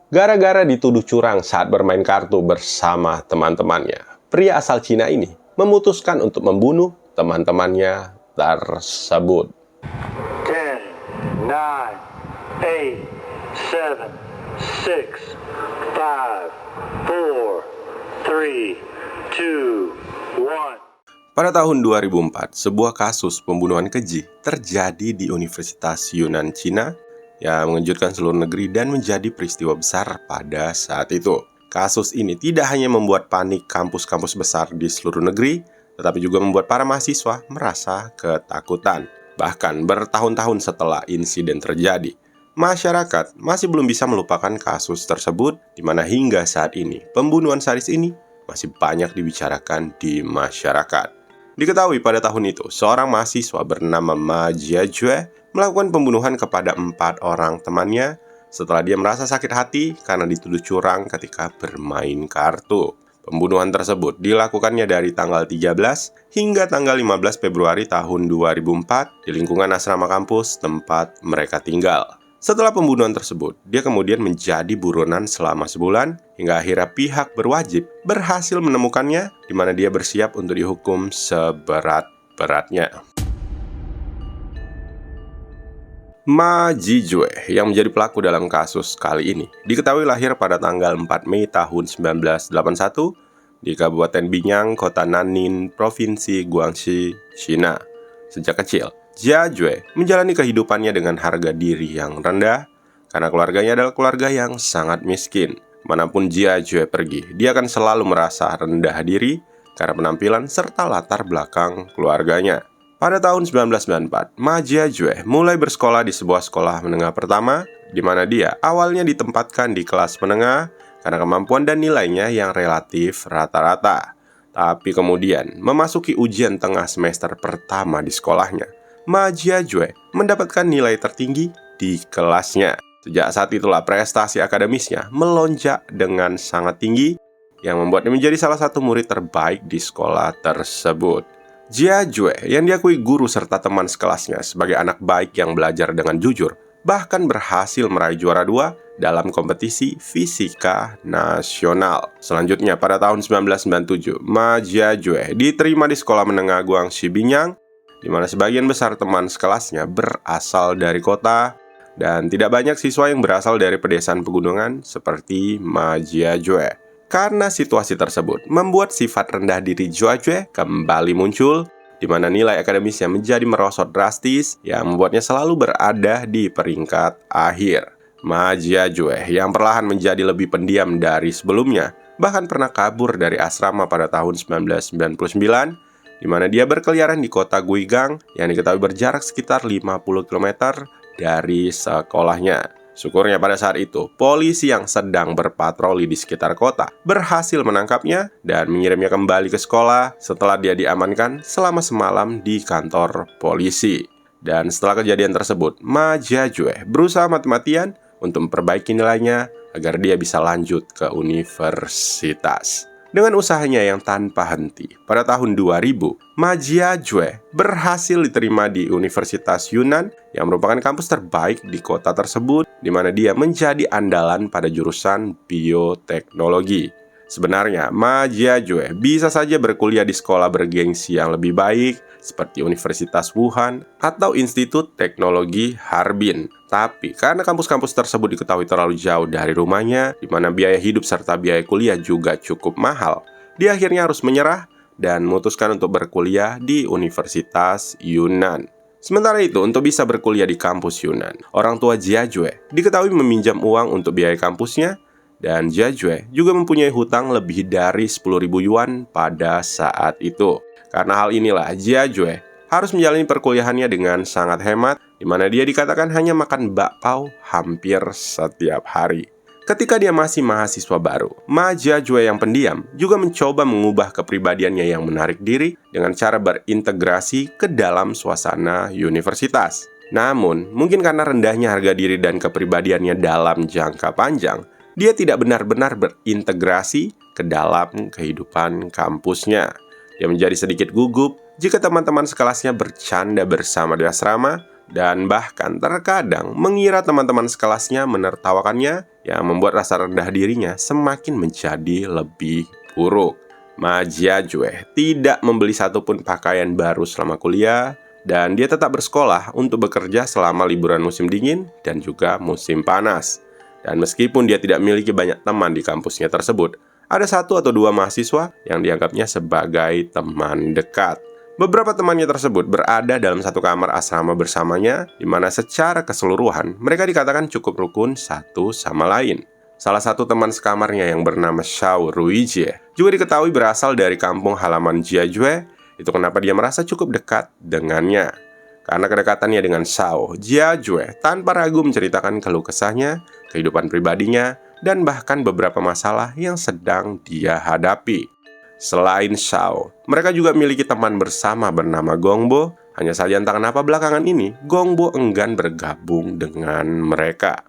Gara-gara dituduh curang saat bermain kartu bersama teman-temannya, pria asal Cina ini memutuskan untuk membunuh teman-temannya tersebut. 10, 9, 8, 7, 6, 5, 4, 3, 2, 1. Pada tahun 2004, sebuah kasus pembunuhan keji terjadi di Universitas Yunnan, Cina yang mengejutkan seluruh negeri dan menjadi peristiwa besar pada saat itu. Kasus ini tidak hanya membuat panik kampus-kampus besar di seluruh negeri, tetapi juga membuat para mahasiswa merasa ketakutan. Bahkan bertahun-tahun setelah insiden terjadi, masyarakat masih belum bisa melupakan kasus tersebut, di mana hingga saat ini pembunuhan sadis ini masih banyak dibicarakan di masyarakat. Diketahui pada tahun itu, seorang mahasiswa bernama Ma Jiajue melakukan pembunuhan kepada 4 orang temannya setelah dia merasa sakit hati karena dituduh curang ketika bermain kartu. Pembunuhan tersebut dilakukannya dari tanggal 13 hingga tanggal 15 Februari tahun 2004 di lingkungan asrama kampus tempat mereka tinggal. Setelah pembunuhan tersebut, dia kemudian menjadi buronan selama sebulan hingga akhirnya pihak berwajib berhasil menemukannya, di mana dia bersiap untuk dihukum seberat-beratnya. Ma Jijue yang menjadi pelaku dalam kasus kali ini diketahui lahir pada tanggal 4 Mei tahun 1981 di Kabupaten Binyang, Kota Nanning, Provinsi Guangxi, China. Sejak kecil, Jiajue menjalani kehidupannya dengan harga diri yang rendah karena keluarganya adalah keluarga yang sangat miskin. Manapun Jiajue pergi, dia akan selalu merasa rendah diri karena penampilan serta latar belakang keluarganya. Pada tahun 1994, Ma Jiajue mulai bersekolah di sebuah sekolah menengah pertama, di mana dia awalnya ditempatkan di kelas menengah karena kemampuan dan nilainya yang relatif rata-rata. Tapi kemudian, memasuki ujian tengah semester pertama di sekolahnya, Ma Jiajue mendapatkan nilai tertinggi di kelasnya. Sejak saat itulah prestasi akademisnya melonjak dengan sangat tinggi, yang membuatnya menjadi salah satu murid terbaik di sekolah tersebut. Jiajue yang diakui guru serta teman sekelasnya sebagai anak baik yang belajar dengan jujur, bahkan berhasil meraih juara 2 dalam kompetisi fisika nasional. Selanjutnya, pada tahun 1997, Ma Jiajue diterima di sekolah menengah Guangxi Binyang, di mana sebagian besar teman sekelasnya berasal dari kota, dan tidak banyak siswa yang berasal dari pedesaan pegunungan seperti Ma Jiajue. Karena situasi tersebut membuat sifat rendah diri Jiajue kembali muncul, di mana nilai akademisnya menjadi merosot drastis yang membuatnya selalu berada di peringkat akhir. Ma Jiajue yang perlahan menjadi lebih pendiam dari sebelumnya, bahkan pernah kabur dari asrama pada tahun 1999, di mana dia berkeliaran di kota Guigang yang diketahui berjarak sekitar 50 km dari sekolahnya. Syukurnya pada saat itu, polisi yang sedang berpatroli di sekitar kota berhasil menangkapnya dan mengirimnya kembali ke sekolah setelah dia diamankan selama semalam di kantor polisi. Dan setelah kejadian tersebut, Ma Jiajue berusaha mati-matian untuk memperbaiki nilainya agar dia bisa lanjut ke universitas. Dengan usahanya yang tanpa henti, pada tahun 2000, Ma Jiajue berhasil diterima di Universitas Yunnan yang merupakan kampus terbaik di kota tersebut, di mana dia menjadi andalan pada jurusan bioteknologi. Sebenarnya, Ma Jiajue bisa saja berkuliah di sekolah bergengsi yang lebih baik, seperti Universitas Wuhan atau Institut Teknologi Harbin. Tapi karena kampus-kampus tersebut diketahui terlalu jauh dari rumahnya, di mana biaya hidup serta biaya kuliah juga cukup mahal, dia akhirnya harus menyerah dan memutuskan untuk berkuliah di Universitas Yunnan. Sementara itu, untuk bisa berkuliah di kampus Yunnan, orang tua Jiajue diketahui meminjam uang untuk biaya kampusnya, dan Jiajue juga mempunyai hutang lebih dari 10.000 yuan pada saat itu. Karena hal inilah, Jiajue harus menjalani perkuliahannya dengan sangat hemat, di mana dia dikatakan hanya makan bakpao hampir setiap hari. Ketika dia masih mahasiswa baru, Ma Jiajue yang pendiam juga mencoba mengubah kepribadiannya yang menarik diri dengan cara berintegrasi ke dalam suasana universitas. Namun, mungkin karena rendahnya harga diri dan kepribadiannya dalam jangka panjang, dia tidak benar-benar berintegrasi ke dalam kehidupan kampusnya. Dia menjadi sedikit gugup jika teman-teman sekelasnya bercanda bersama di asrama, dan bahkan terkadang mengira teman-teman sekelasnya menertawakannya yang membuat rasa rendah dirinya semakin menjadi lebih buruk. Ma Jiajue tidak membeli satupun pakaian baru selama kuliah, dan dia tetap bersekolah untuk bekerja selama liburan musim dingin dan juga musim panas. Dan meskipun dia tidak memiliki banyak teman di kampusnya tersebut, ada 1 atau 2 mahasiswa yang dianggapnya sebagai teman dekat. Beberapa temannya tersebut berada dalam satu kamar asrama bersamanya, di mana secara keseluruhan mereka dikatakan cukup rukun satu sama lain. Salah satu teman sekamarnya yang bernama Xiao Ruijie juga diketahui berasal dari kampung halaman Jiajue. Itu kenapa dia merasa cukup dekat dengannya. Karena kedekatannya dengan Xiao, Jiajue tanpa ragu menceritakan keluh kesahnya, kehidupan pribadinya, dan bahkan beberapa masalah yang sedang dia hadapi. Selain Xiao, mereka juga memiliki teman bersama bernama Gongbo. Hanya saja entah kenapa belakangan ini, Gongbo enggan bergabung dengan mereka.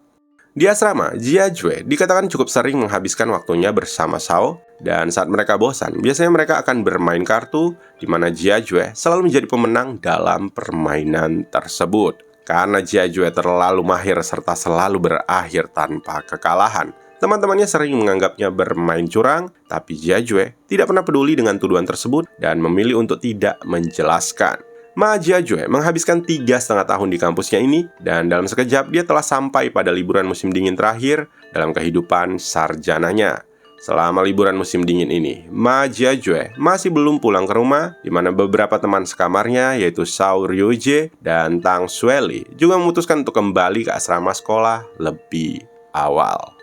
Di asrama, Jiajue dikatakan cukup sering menghabiskan waktunya bersama Xiao, dan saat mereka bosan, biasanya mereka akan bermain kartu, di mana Jiajue selalu menjadi pemenang dalam permainan tersebut. Karena Jiajue terlalu mahir serta selalu berakhir tanpa kekalahan, teman-temannya sering menganggapnya bermain curang, tapi Jiajue tidak pernah peduli dengan tuduhan tersebut dan memilih untuk tidak menjelaskan. Ma Jiajue menghabiskan 3,5 tahun di kampusnya ini, dan dalam sekejap dia telah sampai pada liburan musim dingin terakhir dalam kehidupan sarjananya. Selama liburan musim dingin ini, Ma Jiajue masih belum pulang ke rumah, di mana beberapa teman sekamarnya yaitu Xiao Ryuje dan Tang Xueli juga memutuskan untuk kembali ke asrama sekolah lebih awal.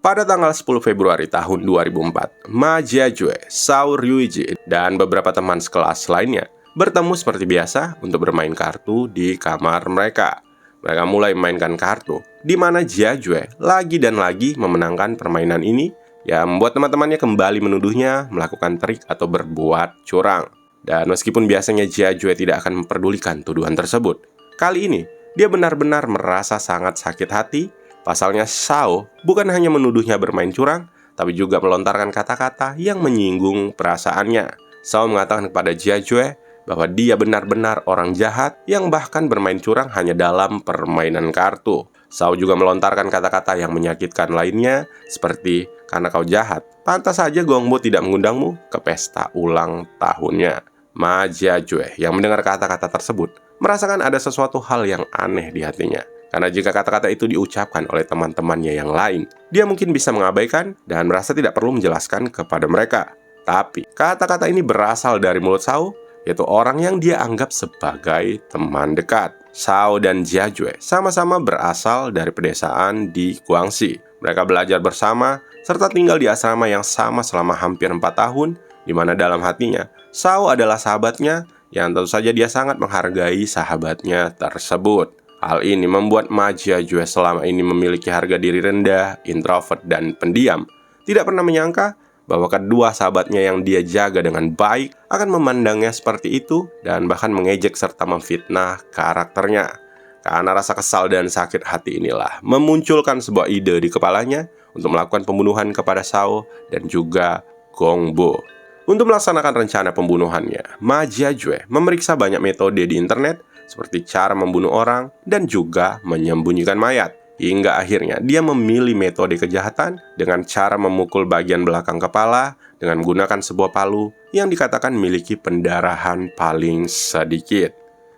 Pada tanggal 10 Februari tahun 2004, Ma Jiajue, Xiao Ryuji, dan beberapa teman sekelas lainnya bertemu seperti biasa untuk bermain kartu di kamar mereka. Mereka mulai memainkan kartu, di mana Jiajue lagi dan lagi memenangkan permainan ini, yang membuat teman-temannya kembali menuduhnya melakukan trik atau berbuat curang. Dan meskipun biasanya Jiajue tidak akan memperdulikan tuduhan tersebut, kali ini dia benar-benar merasa sangat sakit hati. Pasalnya Xiao bukan hanya menuduhnya bermain curang, tapi juga melontarkan kata-kata yang menyinggung perasaannya. Xiao mengatakan kepada Jiajue bahwa dia benar-benar orang jahat yang bahkan bermain curang hanya dalam permainan kartu. Xiao juga melontarkan kata-kata yang menyakitkan lainnya, seperti, "Karena kau jahat, pantas saja Gongbo tidak mengundangmu ke pesta ulang tahunnya." Ma Jiajue yang mendengar kata-kata tersebut merasakan ada sesuatu hal yang aneh di hatinya. Karena jika kata-kata itu diucapkan oleh teman-temannya yang lain, dia mungkin bisa mengabaikan dan merasa tidak perlu menjelaskan kepada mereka. Tapi, kata-kata ini berasal dari mulut Xiao, yaitu orang yang dia anggap sebagai teman dekat. Xiao dan Jiajue sama-sama berasal dari pedesaan di Guangxi. Mereka belajar bersama, serta tinggal di asrama yang sama selama hampir 4 tahun, di mana dalam hatinya, Xiao adalah sahabatnya, yang tentu saja dia sangat menghargai sahabatnya tersebut. Hal ini membuat Ma Jiajue selama ini memiliki harga diri rendah, introvert, dan pendiam. Tidak pernah menyangka bahwa kedua sahabatnya yang dia jaga dengan baik akan memandangnya seperti itu dan bahkan mengejek serta memfitnah karakternya. Karena rasa kesal dan sakit hati inilah memunculkan sebuah ide di kepalanya untuk melakukan pembunuhan kepada Xiao dan juga Gongbo. Untuk melaksanakan rencana pembunuhannya, Ma Jiajue memeriksa banyak metode di internet, seperti cara membunuh orang dan juga menyembunyikan mayat. Hingga akhirnya dia memilih metode kejahatan dengan cara memukul bagian belakang kepala dengan menggunakan sebuah palu yang dikatakan memiliki pendarahan paling sedikit.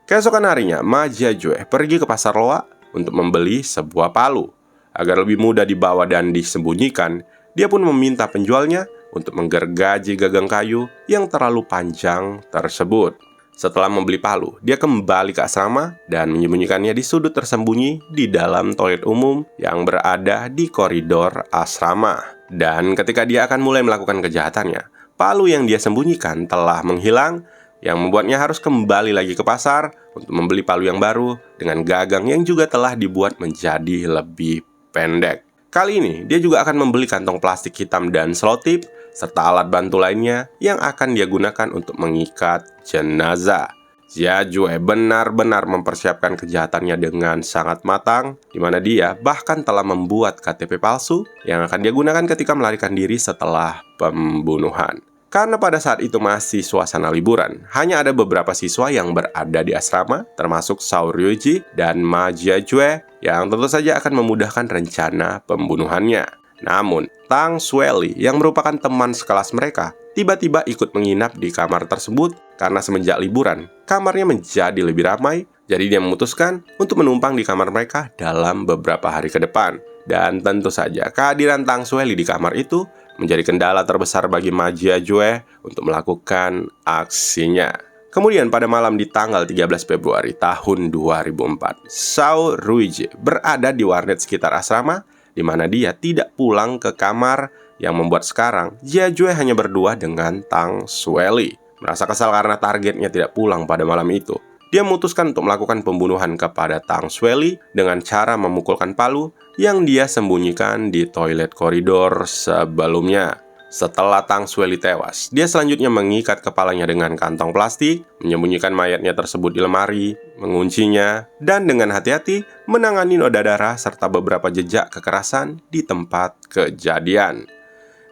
Keesokan harinya, Ma Jiajue pergi ke pasar loak untuk membeli sebuah palu. Agar lebih mudah dibawa dan disembunyikan, dia pun meminta penjualnya untuk menggergaji gagang kayu yang terlalu panjang tersebut. Setelah membeli palu, dia kembali ke asrama dan menyembunyikannya di sudut tersembunyi di dalam toilet umum yang berada di koridor asrama. Dan ketika dia akan mulai melakukan kejahatannya, palu yang dia sembunyikan telah menghilang, yang membuatnya harus kembali lagi ke pasar untuk membeli palu yang baru dengan gagang yang juga telah dibuat menjadi lebih pendek. Kali ini, dia juga akan membeli kantong plastik hitam dan selotip, serta alat bantu lainnya yang akan dia gunakan untuk mengikat jenazah. Jiajue benar-benar mempersiapkan kejahatannya dengan sangat matang, di mana dia bahkan telah membuat KTP palsu yang akan dia gunakan ketika melarikan diri setelah pembunuhan. Karena pada saat itu masih suasana liburan, hanya ada beberapa siswa yang berada di asrama, termasuk Shao Ryuji dan Ma Jiajue, yang tentu saja akan memudahkan rencana pembunuhannya. Namun, Tang Xueli yang merupakan teman sekelas mereka, tiba-tiba ikut menginap di kamar tersebut karena semenjak liburan, kamarnya menjadi lebih ramai, jadi dia memutuskan untuk menumpang di kamar mereka dalam beberapa hari ke depan. Dan tentu saja, kehadiran Tang Xueli di kamar itu menjadi kendala terbesar bagi Ma Jiajue untuk melakukan aksinya. Kemudian pada malam di tanggal 13 Februari tahun 2004, Shao Ryuji berada di warnet sekitar asrama, di mana dia tidak pulang ke kamar, yang membuat sekarang Jiajue hanya berdua dengan Tang Xueli. Merasa kesal karena targetnya tidak pulang pada malam itu, dia memutuskan untuk melakukan pembunuhan kepada Tang Xueli dengan cara memukulkan palu yang dia sembunyikan di toilet koridor sebelumnya. Setelah Tang Xueli tewas, dia selanjutnya mengikat kepalanya dengan kantong plastik, menyembunyikan mayatnya tersebut di lemari, menguncinya, dan dengan hati-hati menangani noda darah serta beberapa jejak kekerasan di tempat kejadian.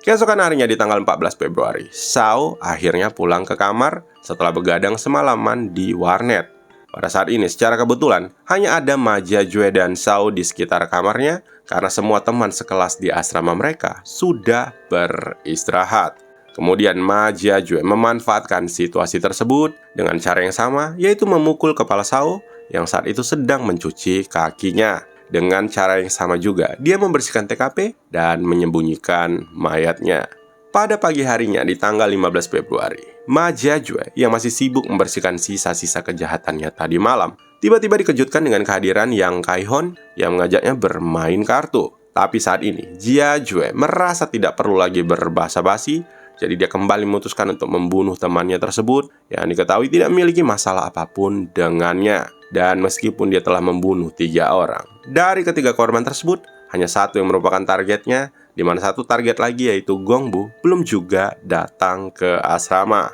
Keesokan harinya di tanggal 14 Februari, Shao akhirnya pulang ke kamar setelah begadang semalaman di warnet. Pada saat ini, secara kebetulan, hanya ada Ma Jiajue dan Shao di sekitar kamarnya karena semua teman sekelas di asrama mereka sudah beristirahat. Kemudian Ma Jiajue memanfaatkan situasi tersebut dengan cara yang sama, yaitu memukul kepala Shao yang saat itu sedang mencuci kakinya. Dengan cara yang sama juga, dia membersihkan TKP dan menyembunyikan mayatnya. Pada pagi harinya di tanggal 15 Februari, Ma Jiajue yang masih sibuk membersihkan sisa-sisa kejahatannya tadi malam, tiba-tiba dikejutkan dengan kehadiran Yang Kaihon yang mengajaknya bermain kartu. Tapi saat ini, Jiajue merasa tidak perlu lagi berbasa-basi, jadi dia kembali memutuskan untuk membunuh temannya tersebut yang diketahui tidak memiliki masalah apapun dengannya. Dan meskipun dia telah membunuh 3 orang, dari ketiga korban tersebut, hanya satu yang merupakan targetnya, di mana satu target lagi yaitu Gongbu belum juga datang ke asrama.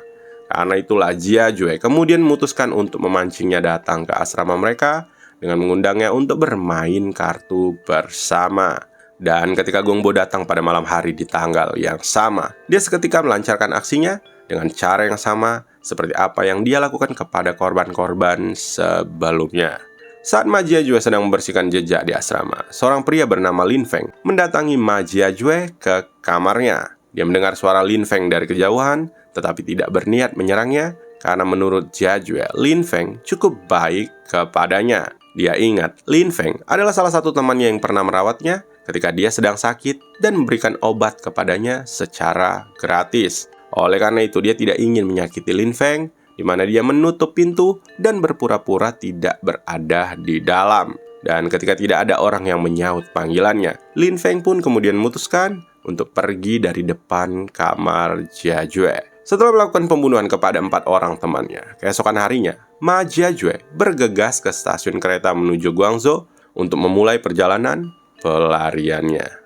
Karena itulah Jiajue kemudian memutuskan untuk memancingnya datang ke asrama mereka dengan mengundangnya untuk bermain kartu bersama. Dan ketika Gongbu datang pada malam hari di tanggal yang sama, dia seketika melancarkan aksinya dengan cara yang sama seperti apa yang dia lakukan kepada korban-korban sebelumnya. Saat Ma Jiajue sedang membersihkan jejak di asrama, seorang pria bernama Lin Feng mendatangi Ma Jiajue ke kamarnya. Dia mendengar suara Lin Feng dari kejauhan, tetapi tidak berniat menyerangnya karena menurut Jiajue, Lin Feng cukup baik kepadanya. Dia ingat Lin Feng adalah salah satu temannya yang pernah merawatnya ketika dia sedang sakit dan memberikan obat kepadanya secara gratis. Oleh karena itu, dia tidak ingin menyakiti Lin Feng, di mana dia menutup pintu dan berpura-pura tidak berada di dalam. Dan ketika tidak ada orang yang menyaut panggilannya, Lin Feng pun kemudian memutuskan untuk pergi dari depan kamar Jiajue. Setelah melakukan pembunuhan kepada 4 orang temannya, keesokan harinya, Ma Jiajue bergegas ke stasiun kereta menuju Guangzhou untuk memulai perjalanan pelariannya.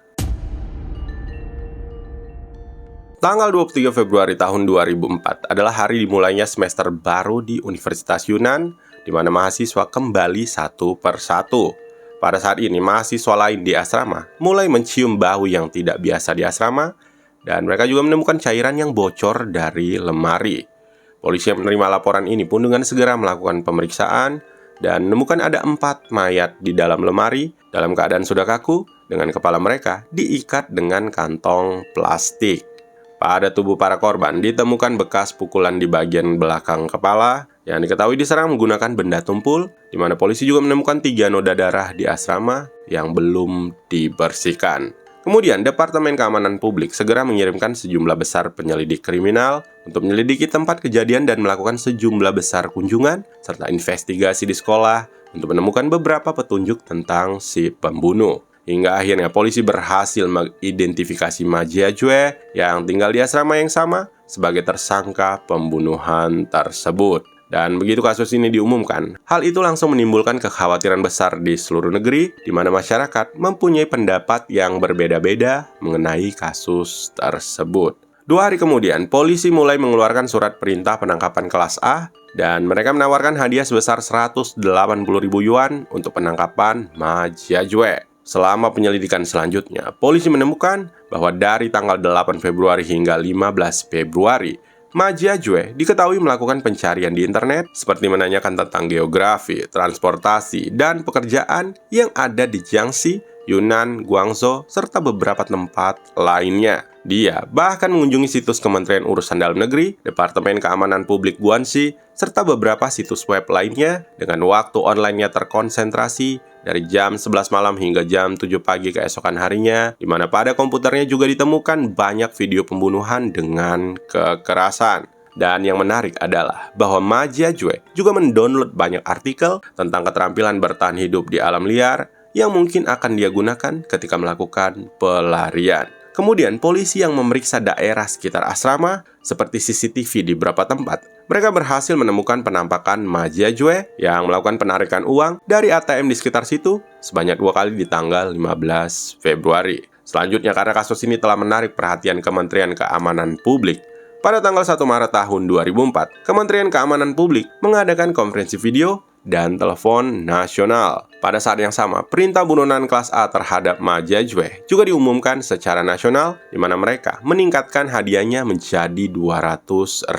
Tanggal 23 Februari tahun 2004 adalah hari dimulainya semester baru di Universitas Yunnan, di mana mahasiswa kembali satu persatu. Pada saat ini, mahasiswa lain di asrama mulai mencium bau yang tidak biasa di asrama, dan mereka juga menemukan cairan yang bocor dari lemari. Polisi yang menerima laporan ini pun dengan segera melakukan pemeriksaan, dan menemukan ada 4 mayat di dalam lemari dalam keadaan sudah kaku, dengan kepala mereka diikat dengan kantong plastik. Pada tubuh para korban ditemukan bekas pukulan di bagian belakang kepala yang diketahui diserang menggunakan benda tumpul, di mana polisi juga menemukan 3 noda darah di asrama yang belum dibersihkan. Kemudian, Departemen Keamanan Publik segera mengirimkan sejumlah besar penyelidik kriminal untuk menyelidiki tempat kejadian dan melakukan sejumlah besar kunjungan serta investigasi di sekolah untuk menemukan beberapa petunjuk tentang si pembunuh. Hingga akhirnya polisi berhasil mengidentifikasi Ma Jiajue yang tinggal di asrama yang sama sebagai tersangka pembunuhan tersebut. Dan begitu kasus ini diumumkan, hal itu langsung menimbulkan kekhawatiran besar di seluruh negeri, di mana masyarakat mempunyai pendapat yang berbeda-beda mengenai kasus tersebut. 2 hari kemudian, polisi mulai mengeluarkan surat perintah penangkapan kelas A, dan mereka menawarkan hadiah sebesar 180.000 yuan untuk penangkapan Ma Jiajue. Selama penyelidikan selanjutnya, polisi menemukan bahwa dari tanggal 8 Februari hingga 15 Februari, Ma Jiajue diketahui melakukan pencarian di internet seperti menanyakan tentang geografi, transportasi, dan pekerjaan yang ada di Jiangxi, Yunnan, Guangzhou, serta beberapa tempat lainnya. Dia bahkan mengunjungi situs Kementerian Urusan Dalam Negeri, Departemen Keamanan Publik Guangxi, serta beberapa situs web lainnya dengan waktu online-nya terkonsentrasi dari jam 11 malam hingga jam 7 pagi keesokan harinya, di mana pada komputernya juga ditemukan banyak video pembunuhan dengan kekerasan. Dan yang menarik adalah bahwa Ma Jiajue juga mendownload banyak artikel tentang keterampilan bertahan hidup di alam liar yang mungkin akan dia gunakan ketika melakukan pelarian. Kemudian, polisi yang memeriksa daerah sekitar asrama, seperti CCTV di beberapa tempat, mereka berhasil menemukan penampakan Ma Jiajue yang melakukan penarikan uang dari ATM di sekitar situ sebanyak 2 kali di tanggal 15 Februari. Selanjutnya, karena kasus ini telah menarik perhatian Kementerian Keamanan Publik, pada tanggal 1 Maret tahun 2004, Kementerian Keamanan Publik mengadakan konferensi video dan telepon nasional. Pada saat yang sama, perintah bunuhan kelas A terhadap Ma Jiajue juga diumumkan secara nasional, di mana mereka meningkatkan hadiahnya menjadi 200.000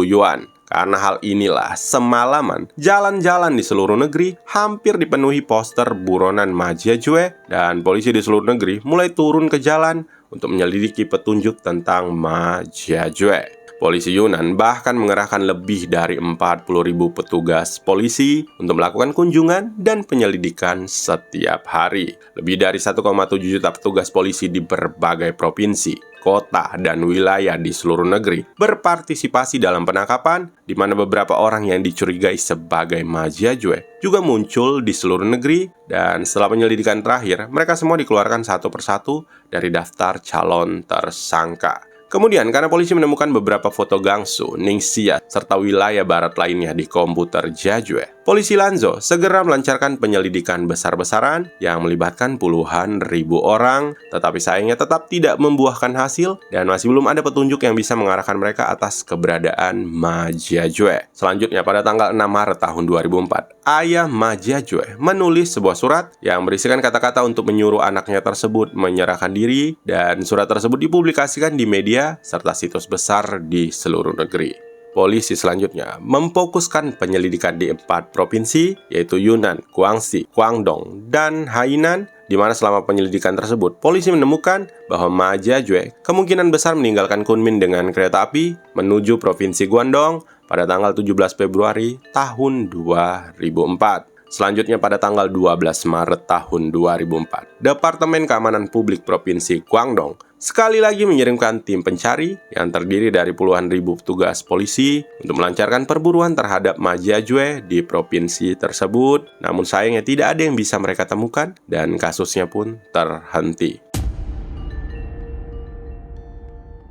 yuan. Karena hal inilah, semalaman jalan-jalan di seluruh negeri hampir dipenuhi poster buronan Ma Jiajue, dan polisi di seluruh negeri mulai turun ke jalan untuk menyelidiki petunjuk tentang Ma Jiajue. Polisi Yunnan bahkan mengerahkan lebih dari 40.000 petugas polisi untuk melakukan kunjungan dan penyelidikan setiap hari. Lebih dari 1,7 juta petugas polisi di berbagai provinsi, kota, dan wilayah di seluruh negeri berpartisipasi dalam penangkapan, di mana beberapa orang yang dicurigai sebagai Ma Jiajue juga muncul di seluruh negeri, dan setelah penyelidikan terakhir, mereka semua dikeluarkan satu persatu dari daftar calon tersangka. Kemudian, karena polisi menemukan beberapa foto Gangsu, Ningxia, serta wilayah barat lainnya di komputer Jiajue, polisi Lanzhou segera melancarkan penyelidikan besar-besaran yang melibatkan puluhan ribu orang, tetapi sayangnya tetap tidak membuahkan hasil dan masih belum ada petunjuk yang bisa mengarahkan mereka atas keberadaan Ma Jiajue. Selanjutnya, pada tanggal 6 Maret tahun 2004, ayah Ma Jiajue menulis sebuah surat yang berisikan kata-kata untuk menyuruh anaknya tersebut menyerahkan diri, dan surat tersebut dipublikasikan di media serta situs besar di seluruh negeri. Polisi selanjutnya memfokuskan penyelidikan di 4 provinsi, yaitu Yunnan, Guangxi, Guangdong, dan Hainan, di mana selama penyelidikan tersebut, polisi menemukan bahwa Ma Jiajue kemungkinan besar meninggalkan Kunming dengan kereta api menuju provinsi Guangdong pada tanggal 17 Februari tahun 2004. Selanjutnya, pada tanggal 12 Maret tahun 2004, Departemen Keamanan Publik Provinsi Guangdong sekali lagi mengirimkan tim pencari yang terdiri dari puluhan ribu petugas polisi untuk melancarkan perburuan terhadap Ma Jiajue di provinsi tersebut. Namun sayangnya tidak ada yang bisa mereka temukan dan kasusnya pun terhenti.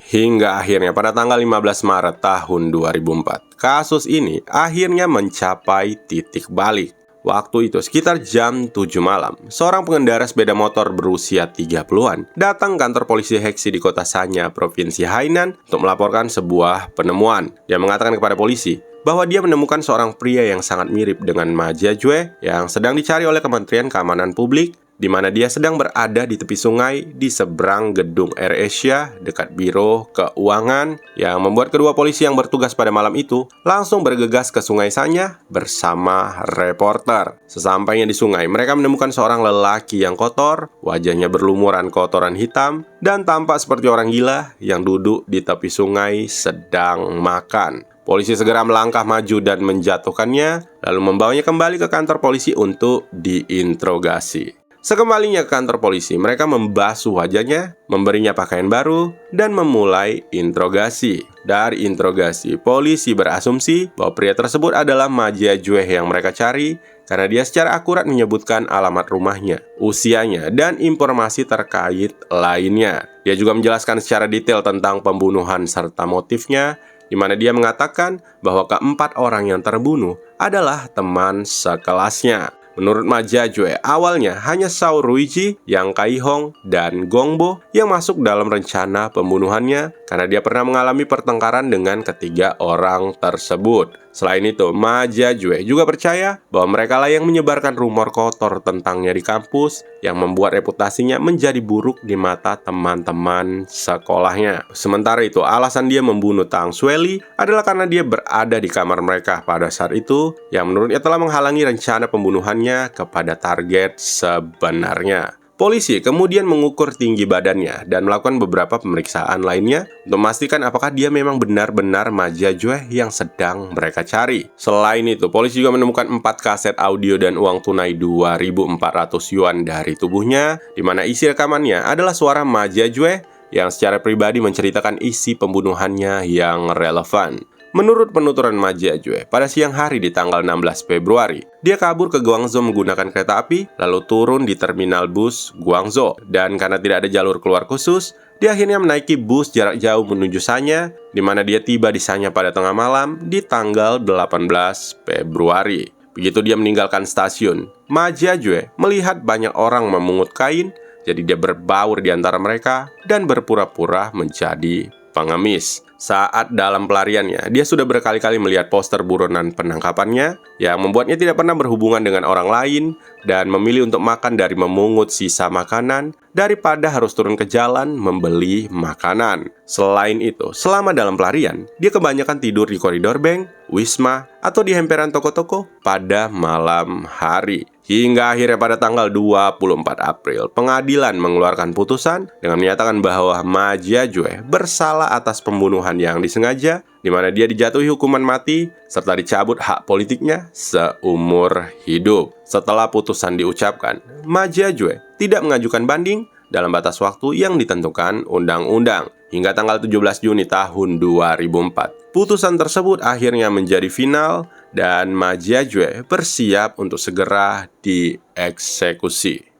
Hingga akhirnya pada tanggal 15 Maret tahun 2004, kasus ini akhirnya mencapai titik balik. Waktu itu sekitar jam 7 malam, seorang pengendara sepeda motor berusia 30-an datang kantor polisi Hexi di kota Sanya, Provinsi Hainan untuk melaporkan sebuah penemuan. Dia mengatakan kepada polisi bahwa dia menemukan seorang pria yang sangat mirip dengan Ma Jiajue yang sedang dicari oleh Kementerian Keamanan Publik, di mana dia sedang berada di tepi sungai di seberang gedung AirAsia dekat Biro Keuangan, yang membuat kedua polisi yang bertugas pada malam itu langsung bergegas ke Sungai Sanya bersama reporter. Sesampainya di sungai, mereka menemukan seorang lelaki yang kotor, wajahnya berlumuran kotoran hitam, dan tampak seperti orang gila yang duduk di tepi sungai sedang makan. Polisi segera melangkah maju dan menjatuhkannya, lalu membawanya kembali ke kantor polisi untuk diinterogasi. Sekembalinya ke kantor polisi, mereka membasuh wajahnya, memberinya pakaian baru, dan memulai interogasi. Dari interogasi, polisi berasumsi bahwa pria tersebut adalah Ma Jiajue yang mereka cari karena dia secara akurat menyebutkan alamat rumahnya, usianya, dan informasi terkait lainnya. Dia juga menjelaskan secara detail tentang pembunuhan serta motifnya, di mana dia mengatakan bahwa keempat orang yang terbunuh adalah teman sekelasnya. Menurut Ma Jiajue, awalnya hanya Shao Ruiji, Yang Kaihong, dan Gongbo yang masuk dalam rencana pembunuhannya, karena dia pernah mengalami pertengkaran dengan ketiga orang tersebut. Selain itu, Ma Jiajue juga percaya bahwa mereka lah yang menyebarkan rumor kotor tentangnya di kampus yang membuat reputasinya menjadi buruk di mata teman-teman sekolahnya. Sementara itu, alasan dia membunuh Tang Xueli adalah karena dia berada di kamar mereka pada saat itu yang menurutnya telah menghalangi rencana pembunuhannya kepada target sebenarnya. Polisi kemudian mengukur tinggi badannya dan melakukan beberapa pemeriksaan lainnya untuk memastikan apakah dia memang benar-benar Ma Jiajue yang sedang mereka cari. Selain itu, polisi juga menemukan 4 kaset audio dan uang tunai 2.400 yuan dari tubuhnya, di mana isi rekamannya adalah suara Ma Jiajue yang secara pribadi menceritakan isi pembunuhannya yang relevan. Menurut penuturan Ma Jiajue, pada siang hari di tanggal 16 Februari, dia kabur ke Guangzhou menggunakan kereta api, lalu turun di terminal bus Guangzhou. Dan karena tidak ada jalur keluar khusus, dia akhirnya menaiki bus jarak jauh menuju Sanya, di mana dia tiba di Sanya pada tengah malam di tanggal 18 Februari. Begitu dia meninggalkan stasiun, Ma Jiajue melihat banyak orang memungut kain, jadi dia berbaur di antara mereka dan berpura-pura menjadi pengemis. Saat dalam pelariannya, dia sudah berkali-kali melihat poster buronan penangkapannya yang membuatnya tidak pernah berhubungan dengan orang lain dan memilih untuk makan dari memungut sisa makanan daripada harus turun ke jalan membeli makanan. Selain itu, selama dalam pelarian, dia kebanyakan tidur di koridor bank, wisma, atau di emperan toko-toko pada malam hari. Hingga akhirnya pada tanggal 24 April, pengadilan mengeluarkan putusan dengan menyatakan bahwa Ma Jiajue bersalah atas pembunuhan yang disengaja, di mana dia dijatuhi hukuman mati serta dicabut hak politiknya seumur hidup. Setelah putusan diucapkan, Ma Jiajue tidak mengajukan banding dalam batas waktu yang ditentukan undang-undang hingga tanggal 17 Juni tahun 2004. Putusan tersebut akhirnya menjadi final dan Ma Jiajue bersiap untuk segera dieksekusi.